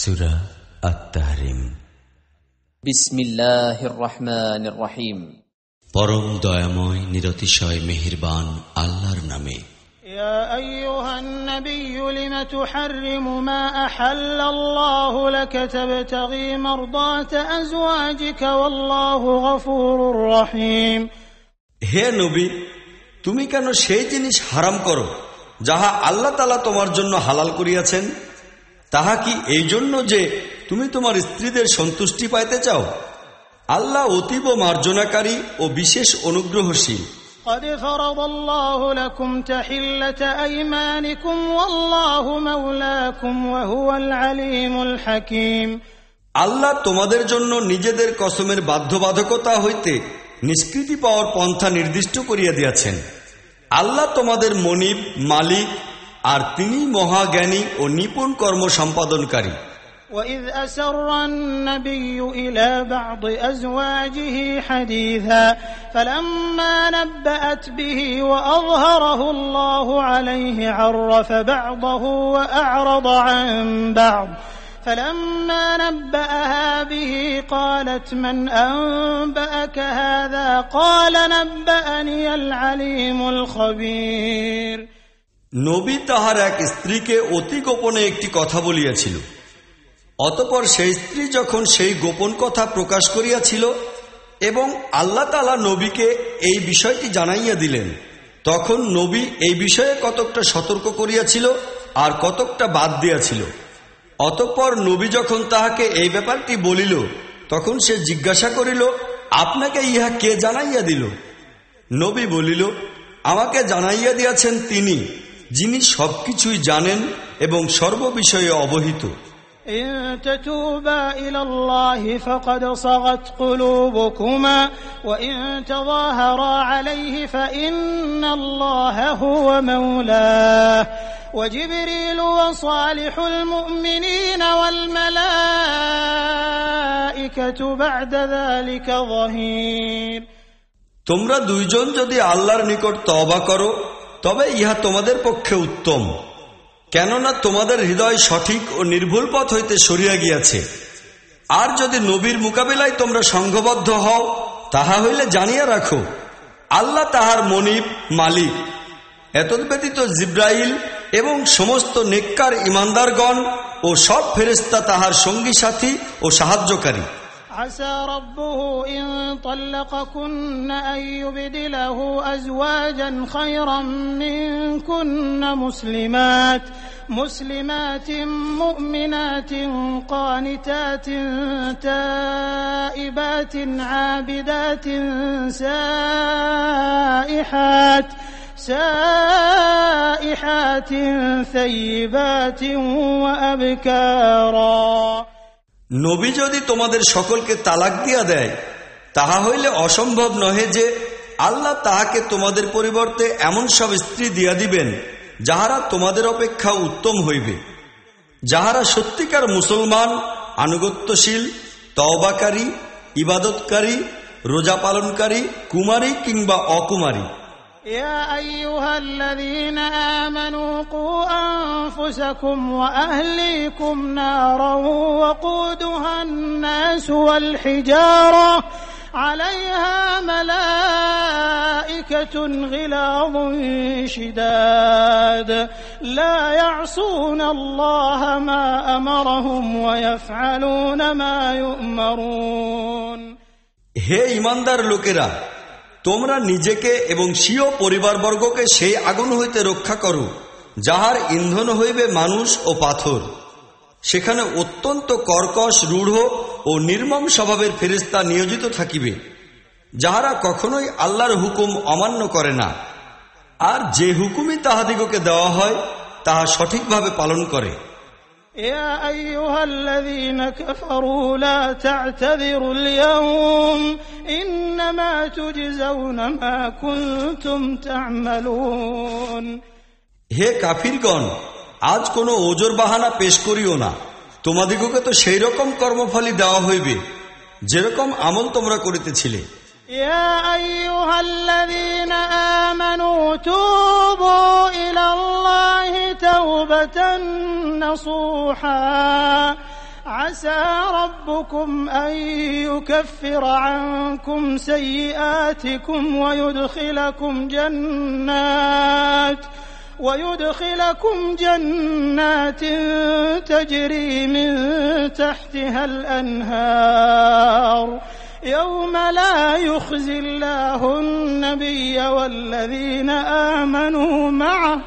সূরা আত-তাহরিম। বিসমিল্লাহির রহমানির রহিম। পরম দয়াময় নিরতিশয় মেহেরবান আল্লাহর নামে। ইয়া আইয়ুহান নাবিয়্যু লিমা তুহাররিমু মা আহাল্লাল্লাহু লাকা তাবতাগী মারদাতা আজওয়াজিকা ওয়াল্লাহু গফুরুর রহিম। হে নবী, তুমি কেন সেই জিনিস হারাম করো যাহা আল্লাহ তাআলা তোমার জন্য হালাল করিয়াছেন? তাহা কি এই জন্য যে তুমি তোমার স্ত্রীদের সন্তুষ্টি পাইতে চাও? আল্লাহ অতীব মার্জনাকারী ও বিশেষ অনুগ্রহশীল। قد فرض الله لكم تحلة أيمانكم والله مولاكم وهو العليم الحكيم। আল্লাহ তোমাদের জন্য নিজেদের কসমের বাধ্যবাধকতা হইতে নিষ্কৃতি পাওয়ার পন্থা নির্দিষ্ট করিয়া দিয়াছেন। আল্লাহ তোমাদের মনিব, মালিক, আর তিনি মহাজ্ঞানী ও নিপুণ কর্ম সম্পাদনকারী। وَإِذْ أَسَرَّ النَّبِيُّ إِلَى بَعْضِ أَزْوَاجِهِ حَدِيثًا فَلَمَّا نَبَّأَتْ بِهِ وَأَظْهَرَهُ اللَّهُ عَلَيْهِ عَرَّفَ بَعْضَهُ وَأَعْرَضَ عَن بَعْضٍ فَلَمَّا نَبَّأَهَا بِهِ قَالَتْ مَنْ أَنبَأَكَ هَذَا قَالَ نَبَّأَنِيَ الْعَلِيمُ الْخَبِيرُ। নবী তাহার এক স্ত্রীকে অতি গোপনে একটি কথা বলিয়াছিল। অতঃপর সেই স্ত্রী যখন সেই গোপন কথা প্রকাশ করিয়াছিল এবং আল্লাহ তাআলা নবীকে এই বিষয়টি জানাইয়া দিলেন, তখন নবী এই বিষয়ে কতকটা সতর্ক করিয়াছিল আর কতকটা বাদ দিয়াছিল। অতঃপর নবী যখন তাহাকে এই ব্যাপারটি বলিল, তখন সে জিজ্ঞাসা করিল, আপনাকে ইহা কে জানাইয়া দিল? নবী বলিল, আমাকে জানাইয়া দিয়াছেন তিনি, যিনি সবকিছুই জানেন এবং সর্ববিষয়ে অবহিত। إن تتوبا إلى الله فقد صغت قلوبكما وإن تظاهرا عليه فإن الله هو مولاه وجبريل وصالح المؤمنين والملائكة بعد ذلك ظهير। তোমরা দুইজন যদি আল্লাহর নিকট তওবা করো তবে ইহা তোমাদের পক্ষে উত্তম, কেননা তোমাদের হৃদয় সঠিক ও নির্ভুল পথ হইতে সরিয়া গিয়াছে। আর যদি নবীর মোকাবিলায় তোমরা সংঘবদ্ধ হও, তাহা হইলে জানিয়া রাখো, আল্লাহ তাহার মনিব, মালিক। এতদ্ব্যতীত জিব্রাইল এবং সমস্ত নেককার ইমানদারগণ ও সব ফেরেশতা তাহার সঙ্গী সাথী ও সাহায্যকারী। عسى ربه إن طلقكن أن يبدله أزواجا خيرا منكن مسلمات مؤمنات قانتات تائبات عابدات سائحات ثيبات وأبكارا। নবী যদি তোমাদের সকলকে তালাক দিয়া দেয়, তাহা হইলে অসম্ভব নহে যে আল্লাহ তাহাকে তোমাদের পরিবর্তে এমন সব স্ত্রী দিয়া দিবেন যাহারা তোমাদের অপেক্ষা উত্তম হইবে, যাহারা সত্যিকার মুসলমান, আনুগত্যশীল, তওবাকারী, ইবাদতকারী, রোজা পালনকারী, কুমারী কিংবা অকুমারী। يا أيها الذين آمنوا قوا أنفسكم وأهليكم نارا وقودها الناس والحجارة عليها ملائكة غلاظ شداد لا يعصون الله ما أمرهم ويفعلون ما يؤمرون। হে ঈমানদার লোকেরা, তোমরা নিজেকে এবং স্বীয় পরিবারবর্গকে সেই আগুন হইতে রক্ষা করো যাহার ইন্ধন হইবে মানুষ ও পাথর। সেখানে অত্যন্ত কর্কশ, রূঢ় ও নির্মম স্বভাবের ফেরেশতা নিয়োজিত থাকিবে, যাহারা কখনোই আল্লাহর হুকুম অমান্য করে না, আর যে হুকুমই তাহাদিগকে দেওয়া হয় তাহা সঠিকভাবে পালন করে। يا أيها الذين كفروا لا تعتذروا اليوم إنما تجزون ما كنتم تعملون। হে কাফিরগণ, আজ কোনো ওজর বাহানা পেশ করিও না, তোমাদিগকে তো সেই রকম কর্মফলই দেওয়া হইবে যেরকম আমল তোমরা করিতেছিলে। يا أيها الذين آمنوا توبوا إلى الله توبة نصوحا عسى ربكم أن يكفر عنكم سيئاتكم ويدخلكم جنات تجري من تحتها الأنهار يوم لا يخزي الله النبي والذين آمنوا معه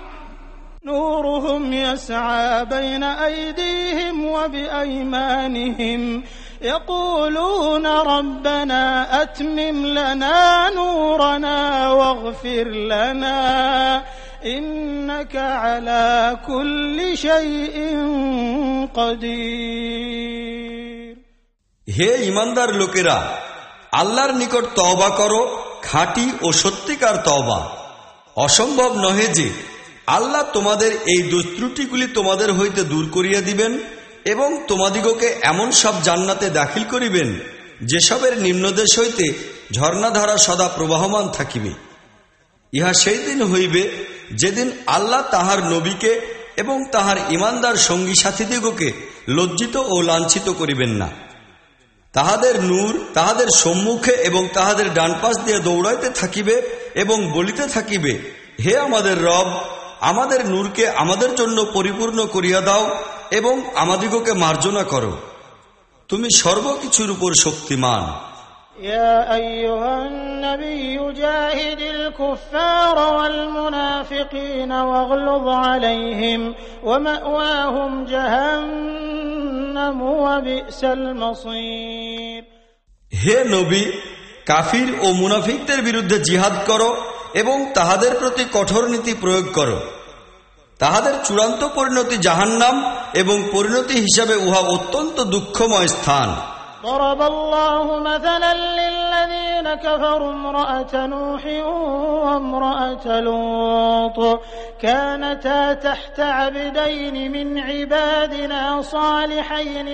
نورهم يسعى بين أيديهم وبأيمانهم يقولون ربنا أتمم لنا نورنا واغفر لنا إنك على كل شيء قدير হে ঈমানদার লোকেরা, আল্লাহর নিকট তওবা করো, খাঁটি ও সত্যিকার তওবা। অসম্ভব নহে যে আল্লাহ তোমাদের এই দুষ্ত্রুটিগুলি তোমাদের হইতে দূর করিয়া দিবেন এবং তোমাদিগকে এমন সব জান্নাতে দাখিল করিবেন যেসবের নিম্নদেশ হইতে ঝর্ণাধারা সদা প্রবাহমান থাকিবে। ইহা সেই দিন হইবে যেদিন আল্লাহ তাহার নবীকে এবং তাহার ঈমানদার সঙ্গী সাথীদিগকে লজ্জিত ও লাঞ্ছিত করিবেন না। তাহাদের নূর তাহাদের সম্মুখে এবং তাহাদের ডান পাশ দিয়ে দৌড়াইতে থাকিবে এবং বলিতে থাকিবে, হে আমাদের রব, আমাদের নূরকে আমাদের জন্য পরিপূর্ণ করিয়া দাও এবং আমাদিগকে মার্জনা করো, তুমি সর্বকিছুর উপর শক্তিমান। يا أيها النبي جاهد الكفار والمنافقين واغلظ عليهم ومأواهم جهنم وبئس المصير হে নবী, কাফির ও মুনাফিকদের বিরুদ্ধে জিহাদ করো এবং তাহাদের প্রতি কঠোর নীতি প্রয়োগ করো। তাহাদের চূড়ান্ত পরিণতি জাহান্নাম এবং পরিণতি হিসাবে উহা অত্যন্ত দুঃখময় স্থান। ضرب الله مثلا للذين كفروا امرأة نوح وامرأة لوط كانتا تحت عبدين من عبادنا صالحين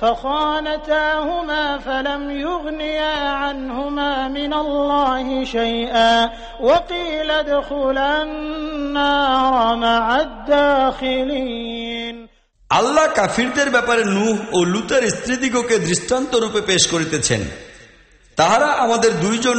فخانتاهما فلم يغنيا عنهما من الله شيئا وقيل ادخلا النار مع الداخلين আল্লাহ কাফিরদের ব্যাপারে নূহ ও লূতের স্ত্রীদিগকে দৃষ্টান্ত রূপে পেশ করিতেছেন। তাহারা আমাদের দুইজন